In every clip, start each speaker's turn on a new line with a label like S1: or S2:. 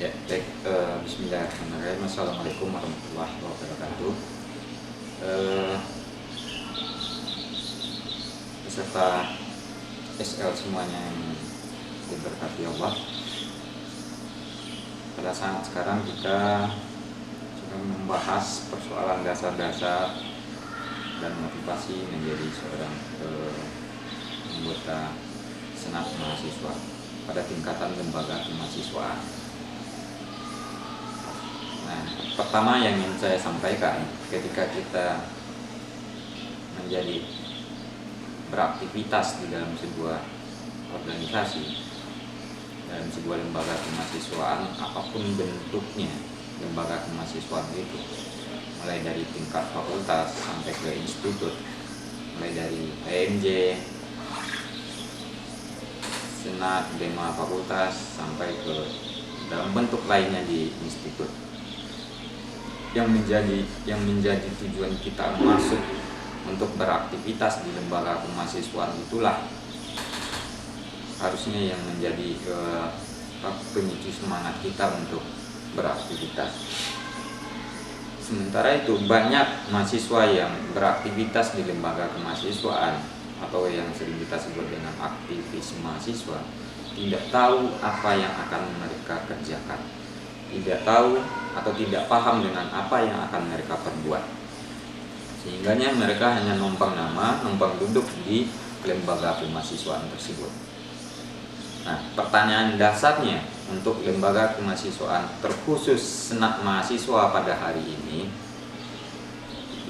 S1: Ya, baik. Bismillahirrahmanirrahim. Assalamualaikum warahmatullahi wabarakatuh. Eh, Beserta SL semuanya yang diberkati Allah. Pada saat sekarang kita sedang membahas persoalan dasar-dasar dan motivasi menjadi seorang anggota senat mahasiswa pada tingkatan lembaga kemahasiswaan. Nah, pertama yang ingin saya sampaikan, ketika kita menjadi beraktivitas di dalam sebuah organisasi, dalam sebuah lembaga kemahasiswaan, apapun bentuknya lembaga kemahasiswaan itu, mulai dari tingkat fakultas sampai ke institut, mulai dari PMJ, senat, dema fakultas, sampai ke dalam bentuk lainnya di institut. Yang menjadi tujuan kita masuk untuk beraktivitas di lembaga kemahasiswaan itulah harusnya yang menjadi pemicu semangat kita untuk beraktivitas. Sementara itu banyak mahasiswa yang beraktivitas di lembaga kemahasiswaan atau yang sering kita sebut dengan aktivis mahasiswa tidak tahu apa yang akan mereka kerjakan, tidak tahu atau tidak paham dengan apa yang akan mereka perbuat, sehingga mereka hanya numpang nama, numpang duduk di lembaga kemahasiswaan tersebut. Nah, pertanyaan dasarnya untuk lembaga kemahasiswaan terkhusus senat mahasiswa pada hari ini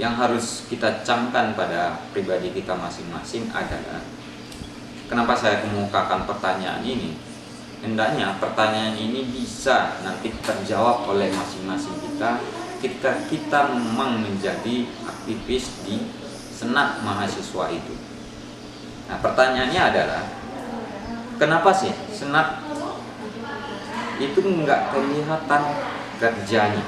S1: yang harus kita camkan pada pribadi kita masing-masing adalah, kenapa saya kemukakan pertanyaan ini? Hendaknya pertanyaan ini bisa nanti terjawab oleh masing-masing kita ketika kita memang menjadi aktivis di senat mahasiswa itu. Nah, pertanyaannya adalah, kenapa sih senat itu nggak kelihatan kerjanya?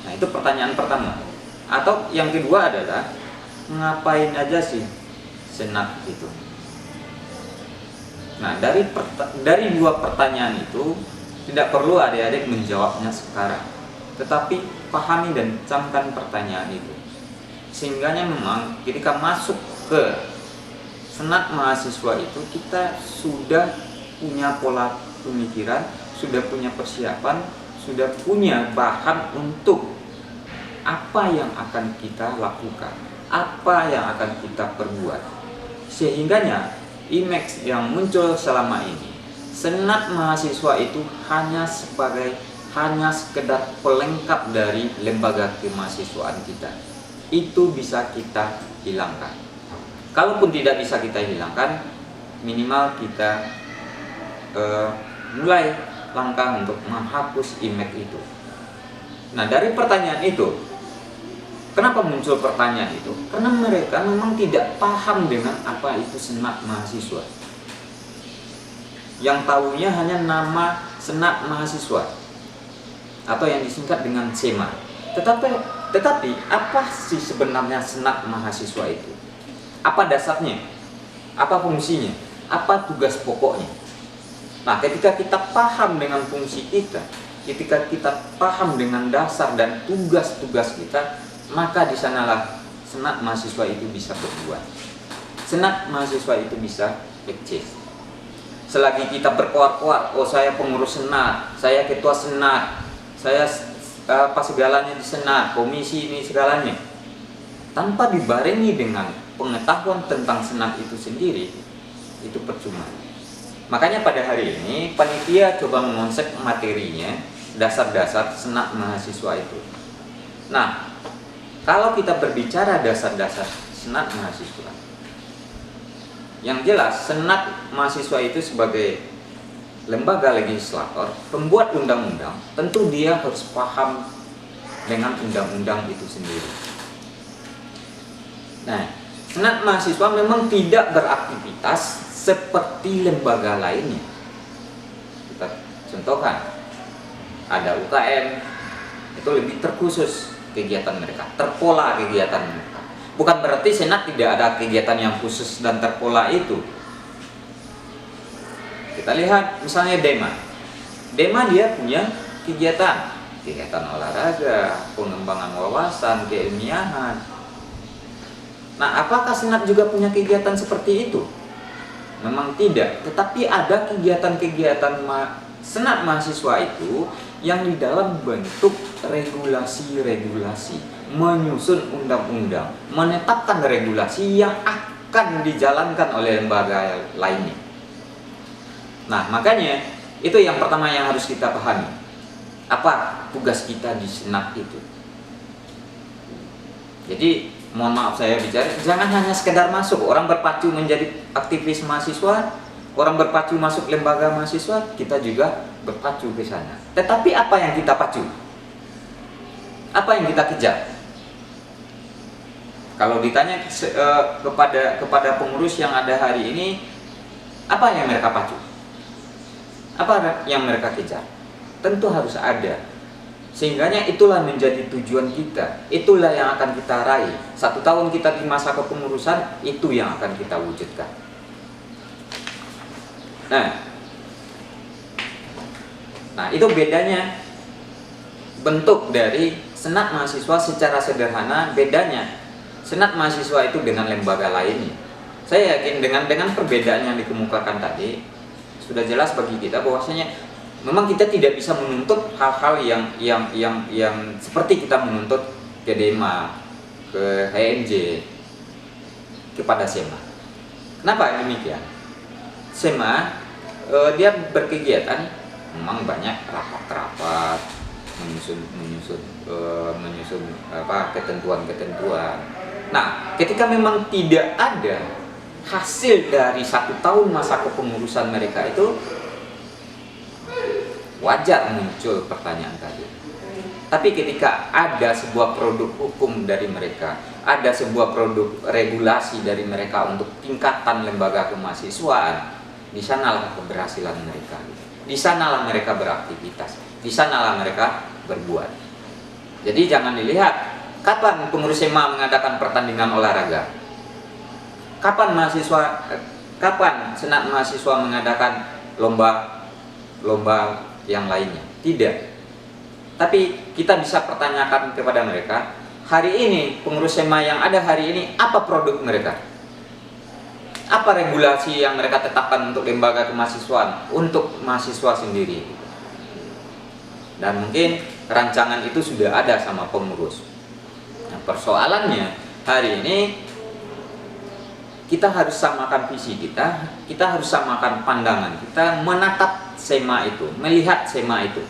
S1: Nah, itu pertanyaan pertama. Atau yang kedua adalah, ngapain aja sih senat itu? Nah, dari dua pertanyaan itu tidak perlu adik-adik menjawabnya sekarang, tetapi pahami dan camkan pertanyaan itu, sehingga memang ketika masuk ke senat mahasiswa itu kita sudah punya pola pemikiran, sudah punya persiapan, sudah punya bahan untuk apa yang akan kita lakukan, apa yang akan kita perbuat, sehingganya image yang muncul selama ini, senat mahasiswa itu hanya sekedar pelengkap dari lembaga kemahasiswaan kita. Itu bisa kita hilangkan. Kalaupun tidak bisa kita hilangkan, minimal kita mulai langkah untuk menghapus image itu. Nah, dari pertanyaan itu, kenapa muncul pertanyaan itu? Karena mereka memang tidak paham dengan apa itu senat mahasiswa. Yang tahunya hanya nama senat mahasiswa atau yang disingkat dengan SEMA. Tetapi apa sih sebenarnya senat mahasiswa itu? Apa dasarnya? Apa fungsinya? Apa tugas pokoknya? Nah, ketika kita paham dengan fungsi kita, ketika kita paham dengan dasar dan tugas-tugas kita, maka di sanalah senat mahasiswa itu bisa berbuat. Senat mahasiswa itu bisa eksis. Selagi kita berkoar-koar, oh saya pengurus senat, saya ketua senat, saya apa segalanya di senat, komisi ini segalanya, tanpa dibarengi dengan pengetahuan tentang senat itu sendiri, itu percuma. Makanya pada hari ini panitia coba mengonsep materinya, dasar-dasar senat mahasiswa itu. Nah, kalau kita berbicara dasar-dasar senat mahasiswa, yang jelas senat mahasiswa itu sebagai lembaga legislator, pembuat undang-undang, tentu dia harus paham dengan undang-undang itu sendiri. Nah, senat mahasiswa memang tidak beraktivitas seperti lembaga lainnya. Kita contohkan, ada UKM, itu lebih terkhusus kegiatan mereka, terpola kegiatan mereka. Bukan berarti senat tidak ada kegiatan yang khusus dan terpola itu. Kita lihat misalnya dema. Dema dia punya kegiatan olahraga, pengembangan wawasan, keilmiahan. Nah, apakah Senat juga punya kegiatan seperti itu? Memang tidak, tetapi ada kegiatan-kegiatan Senat mahasiswa itu yang di dalam bentuk regulasi-regulasi, menyusun undang-undang, menetapkan regulasi yang akan dijalankan oleh lembaga lainnya. Nah, makanya itu yang pertama yang harus kita pahami. Apa tugas kita di Senat itu? Jadi, mohon maaf saya bicara, jangan hanya sekedar masuk, orang berpacu menjadi aktivis mahasiswa, orang berpacu masuk lembaga mahasiswa, kita juga berpacu ke sana. Tetapi apa yang kita pacu? Apa yang kita kejar? Kalau ditanya kepada pengurus yang ada hari ini, apa yang mereka pacu? Apa yang mereka kejar? Tentu harus ada. Sehingganya itulah menjadi tujuan kita. Itulah yang akan kita raih. 1 tahun kita di masa kepengurusan, itu yang akan kita wujudkan. Nah, itu bedanya bentuk dari Senat mahasiswa secara sederhana. Bedanya Senat mahasiswa itu dengan lembaga lainnya. Saya yakin dengan perbedaan yang dikemukakan tadi, sudah jelas bagi kita bahwasanya memang kita tidak bisa menuntut hal-hal yang seperti kita menuntut ke Dema, ke HMJ, kepada SEMA. Kenapa demikian? SEMA dia berkegiatan, memang banyak rapat-rapat, menyusun ketentuan-ketentuan. Nah, ketika memang tidak ada hasil dari 1 tahun masa kepengurusan mereka itu, wajar muncul pertanyaan tadi. Tapi ketika ada sebuah produk hukum dari mereka, ada sebuah produk regulasi dari mereka untuk tingkatan lembaga kemahasiswaan, di sanalah keberhasilan mereka. Di sanalah mereka beraktivitas, di sanalah mereka berbuat. Jadi jangan dilihat kapan pengurus SEMA mengadakan pertandingan olahraga, kapan Senat mahasiswa mengadakan lomba yang lainnya. Tidak. Tapi kita bisa pertanyakan kepada mereka, hari ini pengurus SEMA yang ada hari ini, apa produk mereka? Apa regulasi yang mereka tetapkan untuk lembaga kemahasiswaan, untuk mahasiswa sendiri? Dan mungkin rancangan itu sudah ada sama pengurus. Nah, persoalannya hari ini kita harus samakan visi kita harus samakan pandangan kita menatap SEMA itu, melihat SEMA itu.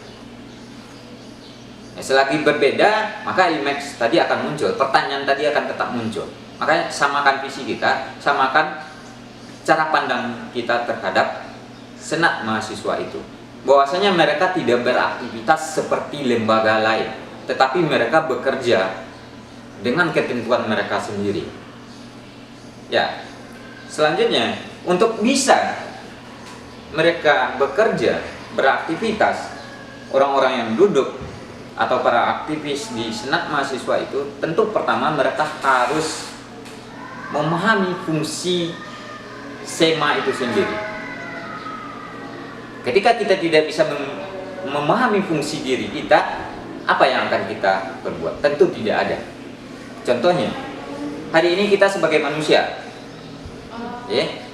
S1: Selagi berbeda, maka image tadi akan muncul, pertanyaan tadi akan tetap muncul. Makanya samakan visi kita, samakan cara pandang kita terhadap Senat mahasiswa itu. Bahwasanya mereka tidak beraktivitas seperti lembaga lain, tetapi mereka bekerja dengan ketentuan mereka sendiri. Ya, selanjutnya untuk bisa mereka bekerja, beraktivitas, orang-orang yang duduk atau para aktivis di Senat mahasiswa itu, tentu pertama mereka harus memahami fungsi SEMA itu sendiri. Ketika kita tidak bisa memahami fungsi diri kita, apa yang akan kita perbuat? Tentu tidak ada. Contohnya, hari ini kita sebagai manusia,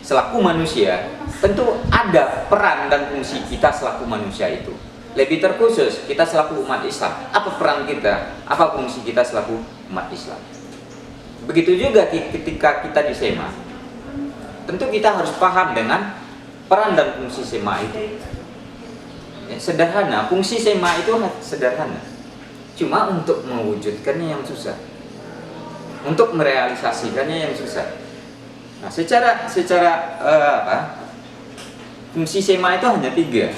S1: selaku manusia, tentu ada peran dan fungsi kita selaku manusia itu. Lebih terkhusus, kita selaku umat Islam, apa peran kita, apa fungsi kita selaku umat Islam. Begitu juga ketika kita di SEMA, tentu kita harus paham dengan peran dan fungsi SEMA itu. Sederhana, fungsi SEMA itu sederhana. Cuma untuk mewujudkannya yang susah, untuk merealisasikannya yang susah. Nah, secara fungsi SEMA itu hanya 3.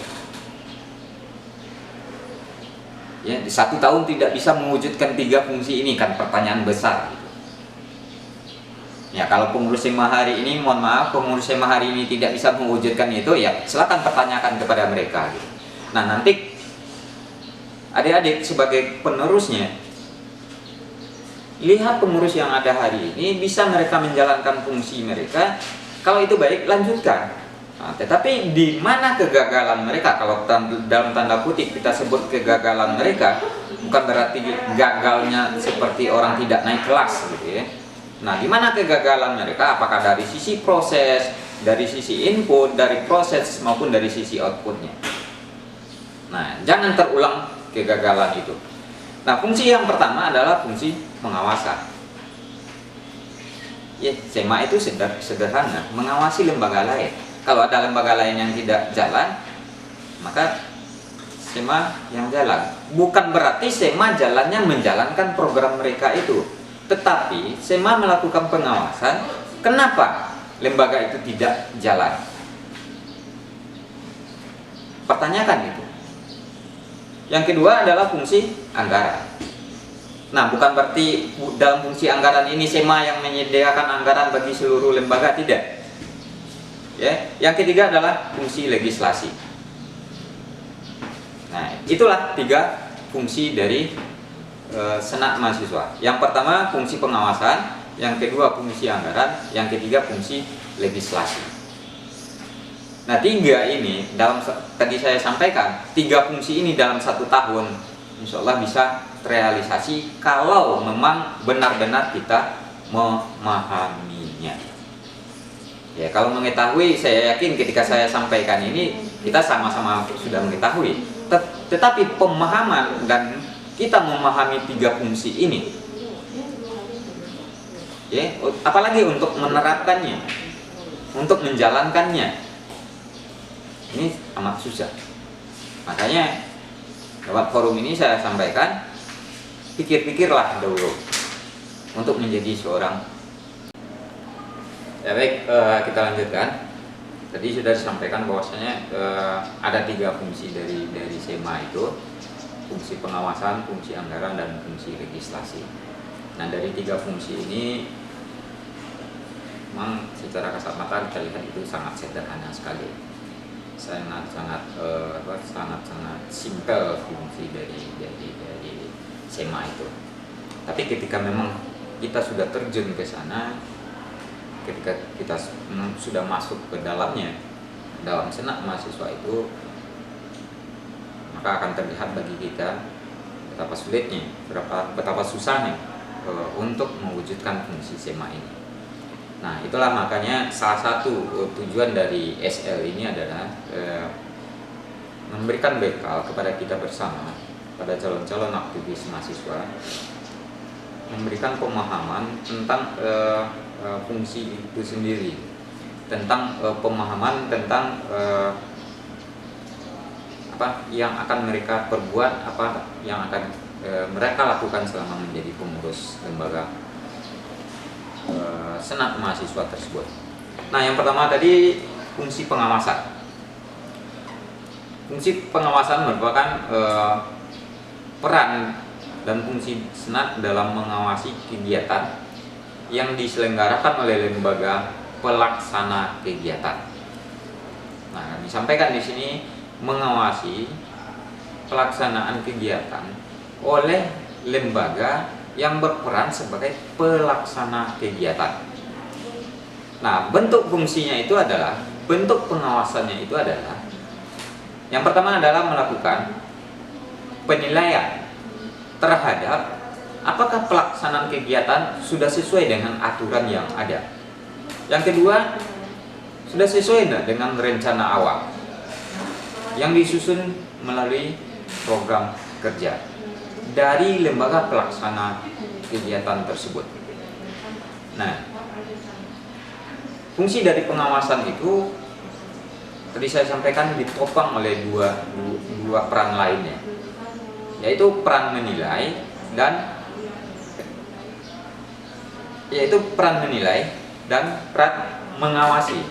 S1: Ya, di 1 tahun tidak bisa mewujudkan 3 fungsi ini, kan pertanyaan besar. Ya, kalau pengurus SEMA hari ini, mohon maaf, pengurus SEMA hari ini tidak bisa mewujudkan itu, ya silakan pertanyakan kepada mereka. Nah, nanti adik-adik sebagai penerusnya, lihat pengurus yang ada hari ini, bisa mereka menjalankan fungsi mereka. Kalau itu baik, lanjutkan. Nah, tetapi di mana kegagalan mereka? Kalau dalam tanda kutip kita sebut kegagalan mereka, bukan berarti gagalnya seperti orang tidak naik kelas gitu ya. Nah, di mana kegagalan mereka? Apakah dari sisi proses, dari sisi input, dari proses maupun dari sisi outputnya? Nah, jangan terulang kegagalan itu. Nah, fungsi yang pertama adalah fungsi pengawasan. Ya, SEMA itu sederhana, mengawasi lembaga lain. Kalau ada lembaga lain yang tidak jalan, maka SEMA yang jalan. Bukan berarti SEMA jalannya menjalankan program mereka itu, tetapi SEMA melakukan pengawasan. Kenapa lembaga itu tidak jalan? Pertanyakan itu. Yang kedua adalah fungsi anggaran. Nah, bukan berarti dalam fungsi anggaran ini SEMA yang menyediakan anggaran bagi seluruh lembaga, tidak. Ya, yang ketiga adalah fungsi legislasi. Nah, itulah 3 fungsi dari Senat Mahasiswa. Yang pertama fungsi pengawasan, yang kedua fungsi anggaran, yang ketiga fungsi legislasi. Nah, 3 ini tadi saya sampaikan, 3 fungsi ini dalam 1 tahun, insya Allah bisa terrealisasi kalau memang benar-benar kita memahaminya. Ya, kalau mengetahui, saya yakin ketika saya sampaikan ini kita sama-sama sudah mengetahui. Tetapi pemahaman dan kita memahami 3 fungsi ini, ya, apalagi untuk menerapkannya, untuk menjalankannya, ini amat susah. Makanya lewat forum ini saya sampaikan, pikir-pikirlah dulu untuk menjadi seorang. Ya baik, kita lanjutkan. Tadi sudah disampaikan bahwasanya ada 3 fungsi dari SEMA itu, fungsi pengawasan, fungsi anggaran, dan fungsi legislasi. Nah, dari 3 fungsi ini memang secara kasat mata kita lihat itu sangat sederhana sekali, sangat simpel fungsi dari SEMA itu. Tapi ketika memang kita sudah terjun ke sana, ketika kita sudah masuk ke dalamnya, dalam Senat Mahasiswa itu, maka akan terlihat bagi kita betapa sulitnya, betapa susahnya untuk mewujudkan fungsi SEMA ini. Nah, itulah makanya salah satu tujuan dari SL ini adalah memberikan bekal kepada kita bersama, pada calon-calon aktivis mahasiswa, memberikan pemahaman tentang fungsi itu sendiri, tentang pemahaman tentang apa yang akan mereka perbuat, apa yang akan mereka lakukan selama menjadi pengurus lembaga Senat Mahasiswa tersebut. Nah, yang pertama tadi fungsi pengawasan. Fungsi pengawasan merupakan peran dan fungsi Senat dalam mengawasi kegiatan yang diselenggarakan oleh lembaga pelaksana kegiatan. Nah, disampaikan di sini mengawasi pelaksanaan kegiatan oleh lembaga yang berperan sebagai pelaksana kegiatan. Nah, bentuk fungsinya itu adalah, bentuk pengawasannya itu adalah, yang pertama adalah melakukan penilaian terhadap apakah pelaksanaan kegiatan sudah sesuai dengan aturan yang ada. Yang kedua, sudah sesuai dengan rencana awal yang disusun melalui program kerja dari lembaga pelaksana kegiatan tersebut. Nah, fungsi dari pengawasan itu tadi saya sampaikan ditopang oleh dua peran lainnya, yaitu peran menilai dan peran mengawasi.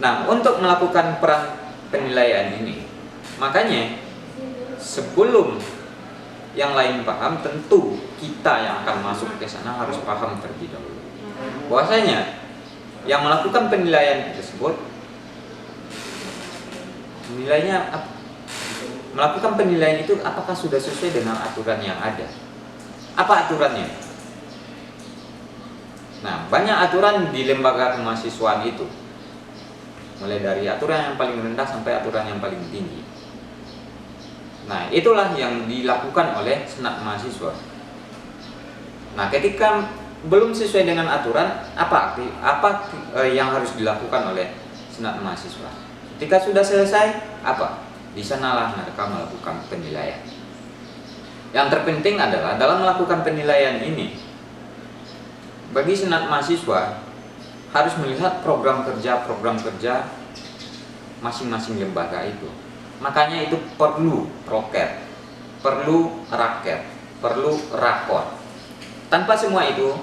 S1: Nah, untuk melakukan peran penilaian ini, makanya sebelum yang lain paham, tentu kita yang akan masuk ke sana harus paham terlebih dahulu bahwasanya yang melakukan penilaian tersebut, melakukan penilaian itu apakah sudah sesuai dengan aturan yang ada. Apa aturannya? Nah, banyak aturan di lembaga kemahasiswaan itu. mulai dari aturan yang paling rendah sampai aturan yang paling tinggi. Nah, itulah yang dilakukan oleh Senat Mahasiswa. Nah, ketika belum sesuai dengan aturan, apa yang harus dilakukan oleh Senat Mahasiswa? Ketika sudah selesai, apa? Di sanalah mereka melakukan penilaian. Yang terpenting adalah dalam melakukan penilaian ini, bagi Senat Mahasiswa harus melihat program kerja masing-masing lembaga itu. Makanya itu perlu proker, perlu raker, perlu rapor. Tanpa semua itu,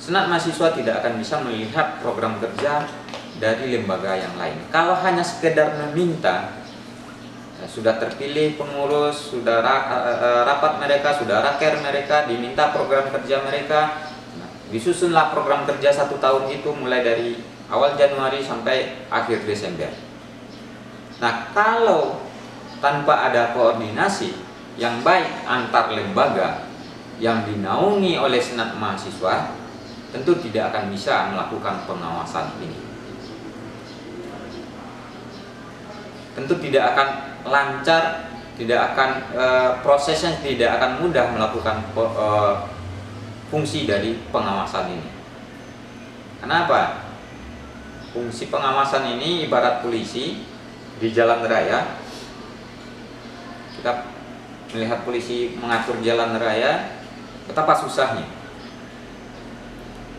S1: Senat Mahasiswa tidak akan bisa melihat program kerja dari lembaga yang lain. Kalau hanya sekedar meminta, sudah terpilih pengurus, sudah rapat mereka, sudah raker mereka, diminta program kerja mereka, disusunlah program kerja 1 tahun itu mulai dari awal Januari sampai akhir Desember. Nah, kalau tanpa ada koordinasi yang baik antar lembaga yang dinaungi oleh Senat Mahasiswa, tentu tidak akan bisa melakukan pengawasan ini. Tentu tidak akan lancar, tidak akan prosesnya tidak akan mudah melakukan fungsi dari pengawasan ini. Kenapa? Fungsi pengawasan ini ibarat polisi di jalan raya. Kita melihat polisi mengatur jalan raya, betapa susahnya.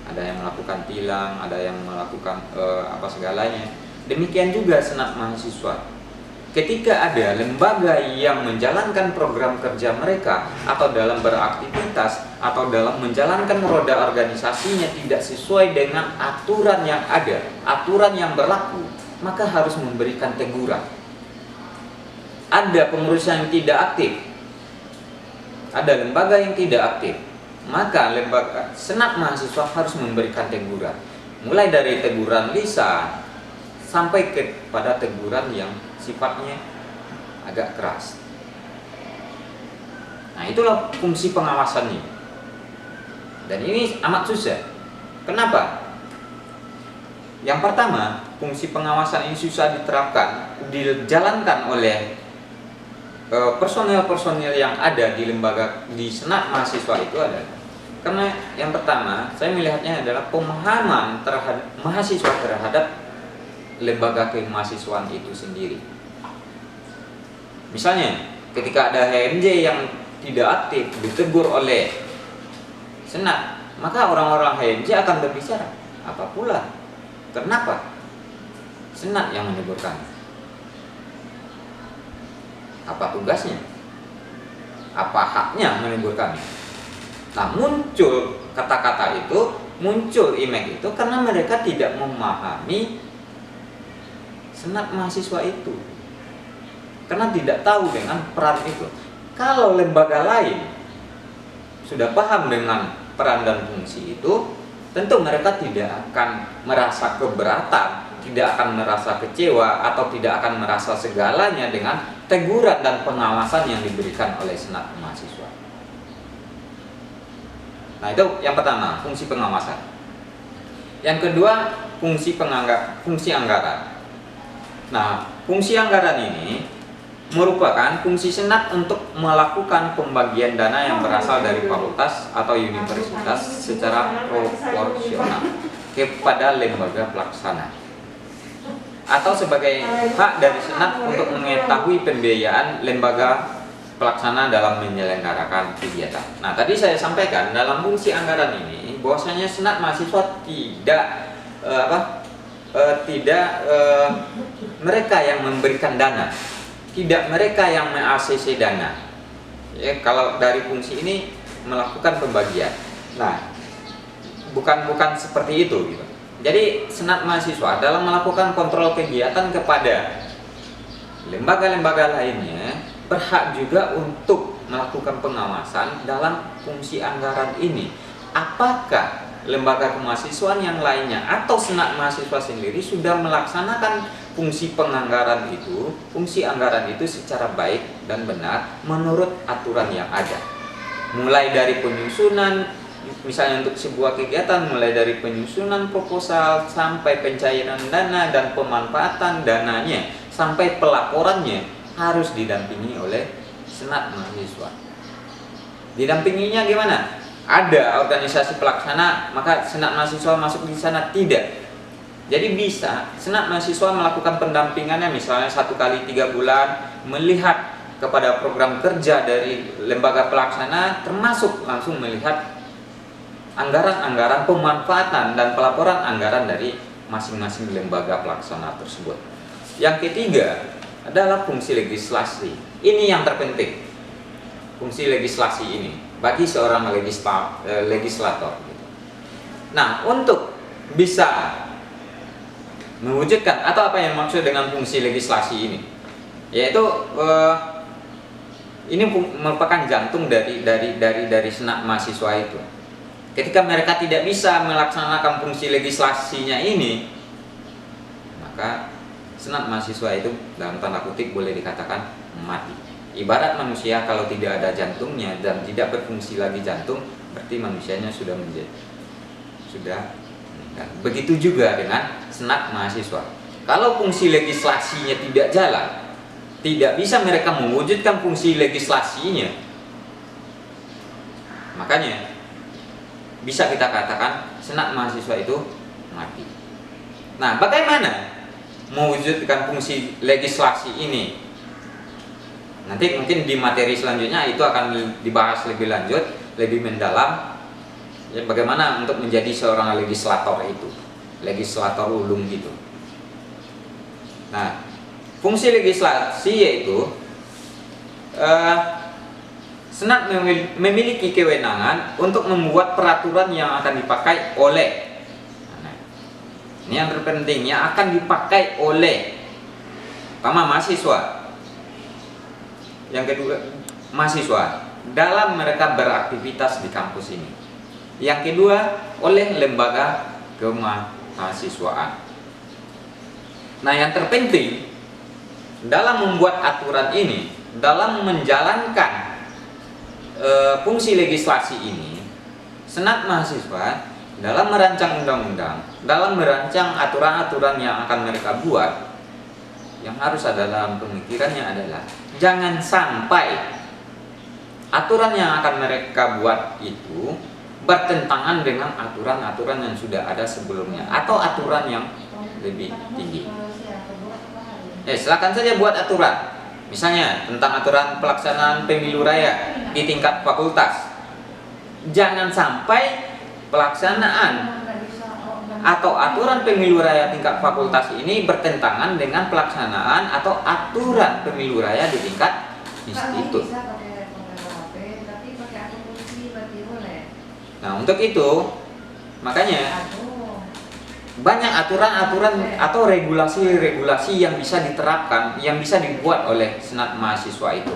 S1: Ada yang melakukan tilang, ada yang melakukan apa segalanya. Demikian juga Senat Mahasiswa. Ketika ada lembaga yang menjalankan program kerja mereka atau dalam beraktivitas atau dalam menjalankan roda organisasinya tidak sesuai dengan aturan yang ada, aturan yang berlaku, maka harus memberikan teguran. Ada pengurus yang tidak aktif, ada lembaga yang tidak aktif, maka lembaga Senat Mahasiswa harus memberikan teguran. Mulai dari teguran lisan sampai kepada teguran yang sifatnya agak keras. Nah, itulah fungsi pengawasannya. Dan ini amat susah. Kenapa? Yang pertama, fungsi pengawasan ini susah diterapkan, dijalankan oleh personel-personel yang ada di lembaga di Senat Mahasiswa itu adalah karena yang pertama, saya melihatnya adalah pemahaman terhadap mahasiswa terhadap lembaga kemahasiswaan itu sendiri. Misalnya, ketika ada HMJ yang tidak aktif ditegur oleh Senat, maka orang-orang HMJ akan berbicara, apa pula? Kenapa Senat yang menegurkan? Apa tugasnya? Apa haknya menegur kami? Nah, muncul kata-kata itu, muncul image itu karena mereka tidak memahami Senat Mahasiswa itu, karena tidak tahu dengan peran itu. Kalau lembaga lain sudah paham dengan peran dan fungsi itu, tentu mereka tidak akan merasa keberatan, tidak akan merasa kecewa, atau tidak akan merasa segalanya dengan teguran dan pengawasan yang diberikan oleh Senat Mahasiswa. Nah, itu yang pertama, fungsi pengawasan. Yang kedua, fungsi anggaran. Nah, fungsi anggaran ini merupakan fungsi Senat untuk melakukan pembagian dana yang berasal dari fakultas atau universitas secara proporsional kepada lembaga pelaksana, atau sebagai hak dari Senat untuk mengetahui pembiayaan lembaga pelaksana dalam menyelenggarakan kegiatan. Nah, tadi saya sampaikan dalam fungsi anggaran ini bahwasanya Senat Mahasiswa tidak mereka yang memberikan dana, tidak mereka yang meng-ACC dana. Ya, kalau dari fungsi ini melakukan pembagian. Nah, bukan seperti itu gitu. Jadi Senat Mahasiswa dalam melakukan kontrol kegiatan kepada lembaga-lembaga lainnya berhak juga untuk melakukan pengawasan dalam fungsi anggaran ini. Apakah lembaga kemahasiswaan yang lainnya atau Senat Mahasiswa sendiri sudah melaksanakan fungsi penganggaran itu, fungsi anggaran itu secara baik dan benar menurut aturan yang ada, mulai dari penyusunan misalnya untuk sebuah kegiatan, mulai dari penyusunan proposal sampai pencairan dana dan pemanfaatan dananya sampai pelaporannya harus didampingi oleh senat mahasiswa. Didampinginya gimana? Ada organisasi pelaksana, maka senat mahasiswa masuk di sana? Tidak. Jadi bisa senat mahasiswa melakukan pendampingannya, misalnya 1 kali 3 bulan, melihat kepada program kerja dari lembaga pelaksana, termasuk langsung melihat anggaran-anggaran pemanfaatan dan pelaporan anggaran dari masing-masing lembaga pelaksana tersebut. Yang ketiga adalah fungsi legislasi. Ini yang terpenting, fungsi legislasi ini bagi seorang legislator. Nah, untuk bisa mewujudkan, atau apa yang maksud dengan fungsi legislasi ini, yaitu ini merupakan jantung dari senat mahasiswa itu. Ketika mereka tidak bisa melaksanakan fungsi legislasinya ini, maka senat mahasiswa itu dalam tanda kutip boleh dikatakan mati. Ibarat manusia kalau tidak ada jantungnya dan tidak berfungsi lagi jantung, berarti manusianya sudah meninggal. Begitu juga dengan senat mahasiswa. Kalau fungsi legislasinya tidak jalan, tidak bisa mereka mewujudkan fungsi legislasinya, makanya bisa kita katakan senat mahasiswa itu mati. Nah, bagaimana mewujudkan fungsi legislasi ini? Nanti mungkin di materi selanjutnya itu akan dibahas lebih lanjut, lebih mendalam, ya, bagaimana untuk menjadi seorang legislator itu, legislator ulung gitu. Nah, fungsi legislasi yaitu senat memiliki kewenangan untuk membuat peraturan yang akan dipakai oleh, ini yang terpenting, yang akan dipakai oleh pertama mahasiswa, yang kedua mahasiswa dalam mereka beraktivitas di kampus ini, yang kedua oleh lembaga kemahasiswaan. Nah, yang terpenting dalam membuat aturan ini, dalam menjalankan fungsi legislasi ini, senat mahasiswa dalam merancang undang-undang, dalam merancang aturan-aturan yang akan mereka buat, yang harus ada dalam pemikirannya adalah jangan sampai aturan yang akan mereka buat itu bertentangan dengan aturan-aturan yang sudah ada sebelumnya atau aturan yang lebih tinggi. Silakan saja buat aturan, misalnya tentang aturan pelaksanaan pemilu raya di tingkat fakultas. Jangan sampai pelaksanaan atau aturan pemilu raya tingkat fakultas ini bertentangan dengan pelaksanaan atau aturan pemilu raya di tingkat institut. Nah, untuk itu makanya banyak aturan-aturan atau regulasi-regulasi yang bisa diterapkan, yang bisa dibuat oleh senat mahasiswa itu.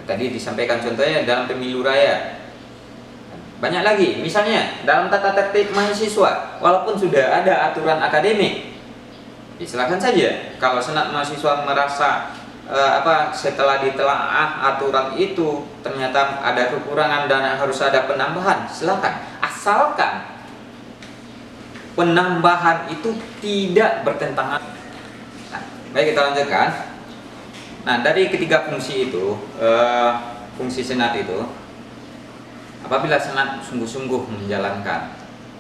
S1: Tadi disampaikan contohnya dalam pemilu raya. Banyak lagi, misalnya dalam tata tertib mahasiswa, walaupun sudah ada aturan akademik, silakan saja kalau senat mahasiswa merasa setelah ditelaah aturan itu ternyata ada kekurangan dan harus ada penambahan, silakan, asalkan penambahan itu tidak bertentangan. Nah, baik, kita lanjutkan. Nah, dari ketiga fungsi itu, fungsi senat itu, apabila senat sungguh-sungguh menjalankan,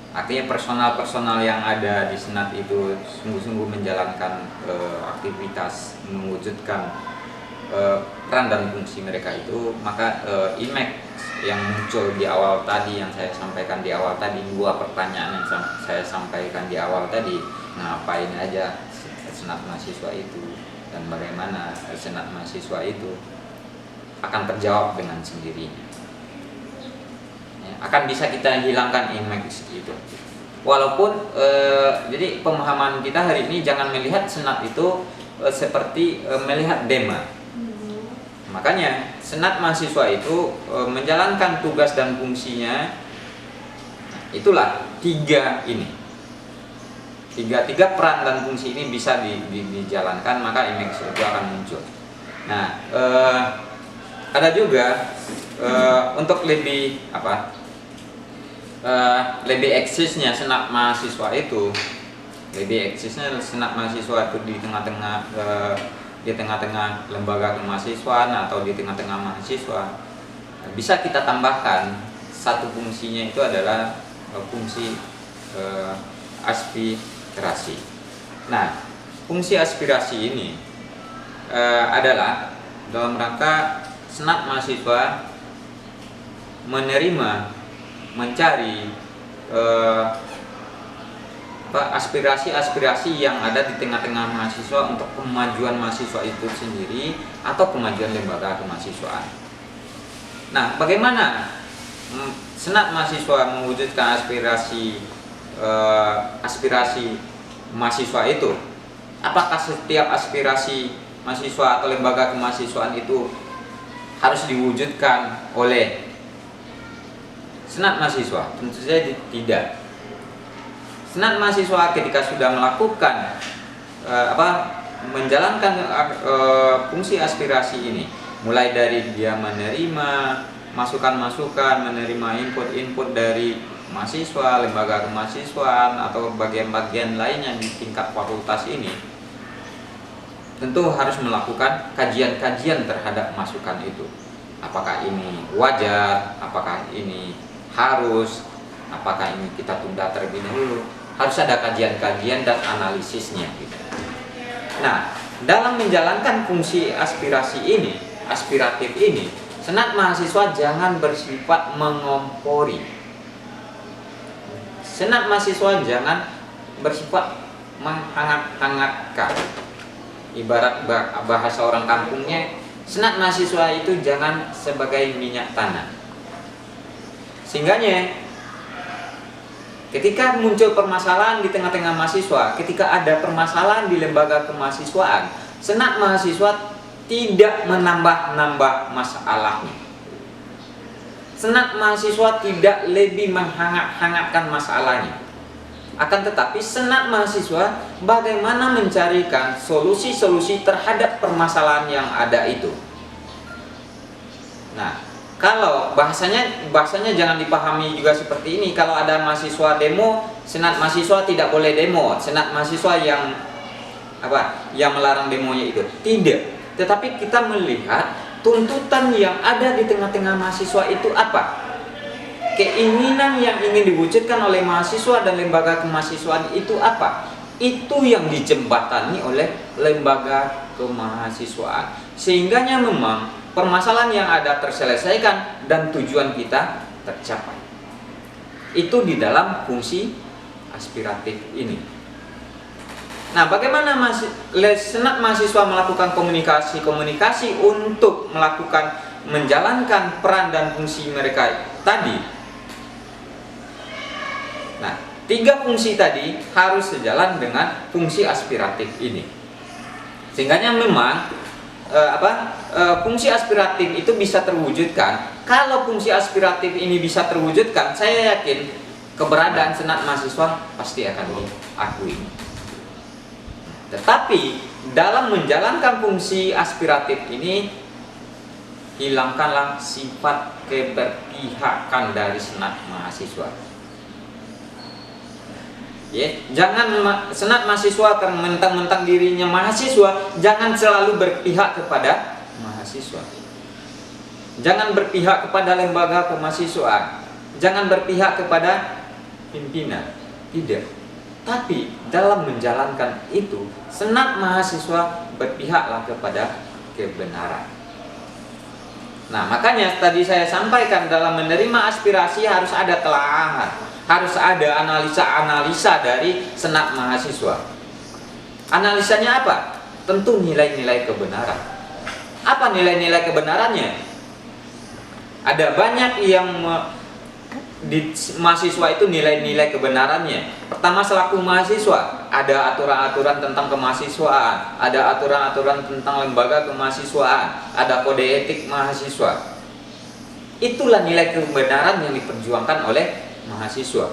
S1: artinya personal yang ada di senat itu sungguh-sungguh menjalankan aktivitas, mewujudkan peran dan fungsi mereka itu, maka image yang muncul di awal tadi, yang saya sampaikan di awal tadi, dua pertanyaan yang saya sampaikan di awal tadi, ngapain aja senat mahasiswa itu dan bagaimana senat mahasiswa itu, akan terjawab dengan sendirinya. Akan bisa kita hilangkan image itu. Walaupun jadi pemahaman kita hari ini jangan melihat senat itu seperti melihat dema. Makanya senat mahasiswa itu menjalankan tugas dan fungsinya, itulah tiga ini. Tiga peran dan fungsi ini bisa dijalankan, maka image itu akan muncul. Nah, ada juga untuk lebih lebih eksisnya senat mahasiswa itu, di tengah-tengah lembaga kemahasiswaan atau di tengah-tengah mahasiswa, bisa kita tambahkan satu fungsinya, itu adalah fungsi aspirasi. Nah, fungsi aspirasi ini adalah dalam rangka senat mahasiswa menerima, mencari aspirasi-aspirasi yang ada di tengah-tengah mahasiswa untuk kemajuan mahasiswa itu sendiri atau kemajuan lembaga kemahasiswaan. Nah, bagaimana senat mahasiswa mewujudkan aspirasi mahasiswa itu? Apakah setiap aspirasi mahasiswa atau lembaga kemahasiswaan itu harus diwujudkan oleh senat mahasiswa? Tentu saja tidak. Senat mahasiswa ketika sudah melakukan menjalankan fungsi aspirasi ini, mulai dari dia menerima masukan-masukan, menerima input-input dari mahasiswa, lembaga kemahasiswaan atau bagian-bagian lainnya di tingkat fakultas ini, tentu harus melakukan kajian-kajian terhadap masukan itu. Apakah ini wajar, apakah ini harus, apakah ini kita tunda terlebih dahulu. Harus ada kajian-kajian dan analisisnya gitu. Nah, dalam menjalankan fungsi aspiratif ini, senat mahasiswa jangan bersifat mengompori. Senat mahasiswa jangan bersifat menghangat-hangatkan. Ibarat bahasa orang kampungnya, senat mahasiswa itu jangan sebagai minyak tanah. Sehingganya ketika muncul permasalahan di tengah-tengah mahasiswa, ketika ada permasalahan di lembaga kemahasiswaan, senat mahasiswa tidak menambah-nambah masalahnya. Senat mahasiswa tidak lebih menghangat-hangatkan masalahnya. Akan tetapi senat mahasiswa bagaimana mencarikan solusi-solusi terhadap permasalahan yang ada itu. Nah, kalau bahasanya jangan dipahami juga seperti ini. Kalau ada mahasiswa demo, senat mahasiswa tidak boleh demo. Senat mahasiswa yang melarang demonya itu. Tidak. Tetapi kita melihat tuntutan yang ada di tengah-tengah mahasiswa itu apa? Keinginan yang ingin diwujudkan oleh mahasiswa dan lembaga kemahasiswaan itu apa? Itu yang dijembatani oleh lembaga kemahasiswaan. Sehingganya memang permasalahan yang ada terselesaikan dan tujuan kita tercapai. Itu di dalam fungsi aspiratif ini. Nah, bagaimana senat mahasiswa melakukan komunikasi untuk menjalankan peran dan fungsi mereka tadi? Nah, 3 fungsi tadi harus sejalan dengan fungsi aspiratif ini. Sehingganya memang fungsi aspiratif itu bisa terwujudkan. Kalau fungsi aspiratif ini bisa terwujudkan, saya yakin keberadaan senat mahasiswa pasti akan diakui. Tetapi dalam menjalankan fungsi aspiratif ini, hilangkanlah sifat keberpihakan dari senat mahasiswa. Jangan senat mahasiswa mentang-mentang dirinya mahasiswa, jangan selalu berpihak kepada mahasiswa. Jangan berpihak kepada lembaga kemahasiswaan, jangan berpihak kepada pimpinan. Tidak. Tapi dalam menjalankan itu, senat mahasiswa berpihaklah kepada kebenaran. Nah, makanya tadi saya sampaikan, dalam menerima aspirasi harus ada telaahan, harus ada analisa-analisa dari senat mahasiswa. Analisanya apa? Tentu nilai-nilai kebenaran. Apa nilai-nilai kebenarannya? Ada banyak yang di mahasiswa itu nilai-nilai kebenarannya. Pertama, selaku mahasiswa, ada aturan-aturan tentang kemahasiswaan, ada aturan-aturan tentang lembaga kemahasiswaan, ada kode etik mahasiswa. Itulah nilai kebenaran yang diperjuangkan oleh mahasiswa.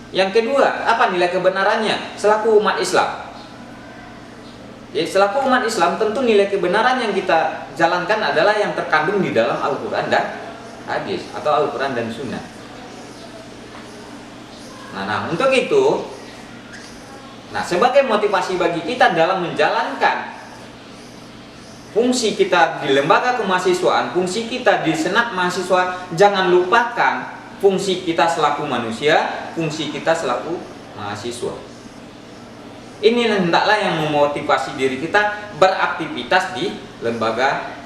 S1: Yang kedua, apa nilai kebenarannya? Selaku umat Islam, Jadi selaku umat Islam tentu nilai kebenaran yang kita jalankan adalah yang terkandung di dalam Al-Quran dan hadis atau Al-Quran dan Sunnah. Nah, untuk itu, sebagai motivasi bagi kita dalam menjalankan fungsi kita di lembaga kemahasiswaan, fungsi kita di senat mahasiswa, jangan lupakan fungsi kita selaku manusia, fungsi kita selaku mahasiswa. Ini hendaklah yang memotivasi diri kita beraktivitas di lembaga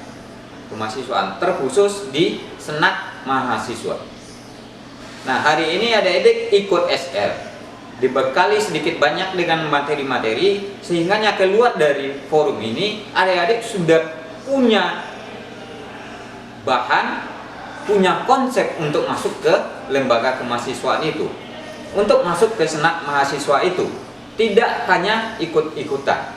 S1: kemahasiswaan, terkhusus di senat mahasiswa. Nah, hari ini adik-adik ikut SL, dibekali sedikit banyak dengan materi-materi, sehingga keluar dari forum ini adik-adik sudah punya bahan, punya konsep untuk masuk ke lembaga kemahasiswaan itu, untuk masuk ke senat mahasiswa itu. Tidak hanya ikut-ikutan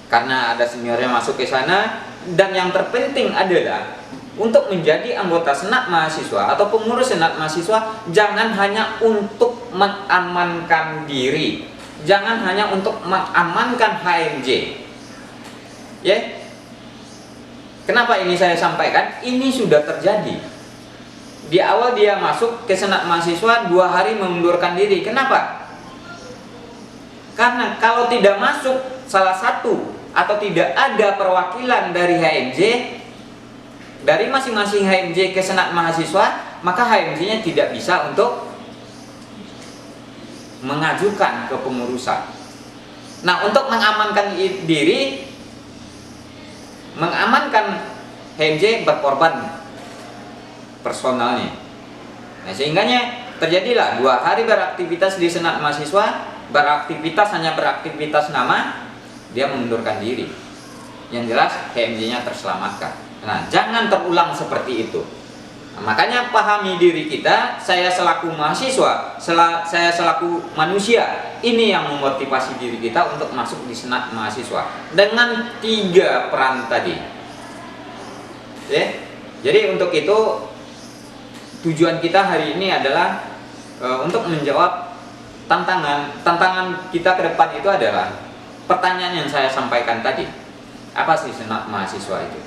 S1: karena ada seniornya masuk ke sana, dan yang terpenting adalah untuk menjadi anggota senat mahasiswa atau pengurus senat mahasiswa jangan hanya untuk mengamankan diri, jangan hanya untuk mengamankan HMJ. Ya. Kenapa ini saya sampaikan? Ini sudah terjadi. Di awal dia masuk ke senat mahasiswa 2 hari mengundurkan diri. Kenapa? Karena kalau tidak masuk salah satu atau tidak ada perwakilan dari HMJ, dari masing-masing HMJ ke senat mahasiswa, maka HMJ-nya tidak bisa untuk mengajukan ke pengurusan. Nah, untuk mengamankan diri, mengamankan HMJ berkorban personalnya. Nah, sehingganya terjadilah 2 hari beraktivitas di senat mahasiswa, hanya beraktivitas nama, dia mengundurkan diri. Yang jelas HMJ-nya terselamatkan. Nah, jangan terulang seperti itu. Nah, makanya pahami diri kita, saya selaku mahasiswa, saya selaku manusia, ini yang memotivasi diri kita untuk masuk di senat mahasiswa dengan 3 peran tadi. Jadi untuk itu tujuan kita hari ini adalah untuk menjawab tantangan kita ke depan. Itu adalah pertanyaan yang saya sampaikan tadi. Apa sih senat mahasiswa itu?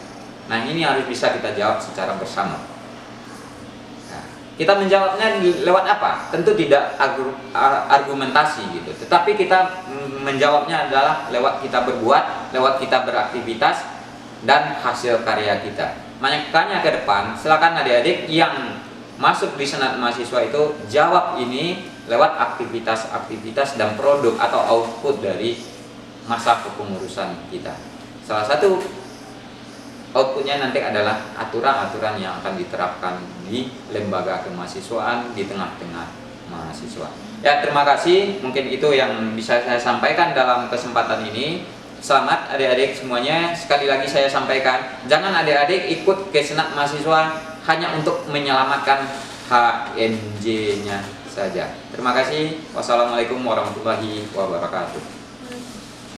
S1: Nah, ini harus bisa kita jawab secara bersama. Nah, kita menjawabnya lewat apa? Tentu tidak argumentasi gitu, tetapi kita menjawabnya adalah lewat kita berbuat, lewat kita beraktivitas dan hasil karya kita. Makanya ke depan silakan adik-adik yang masuk di senat mahasiswa itu jawab ini lewat aktivitas-aktivitas dan produk atau output dari masa kepengurusan kita. Salah satu outputnya nanti adalah aturan-aturan yang akan diterapkan di lembaga kemahasiswaan di tengah-tengah mahasiswa. Ya, terima kasih. Mungkin itu yang bisa saya sampaikan dalam kesempatan ini. Selamat adik-adik semuanya. Sekali lagi saya sampaikan, jangan adik-adik ikut ke senat mahasiswa hanya untuk menyelamatkan HMJ-nya saja. Terima kasih. Wassalamualaikum warahmatullahi wabarakatuh.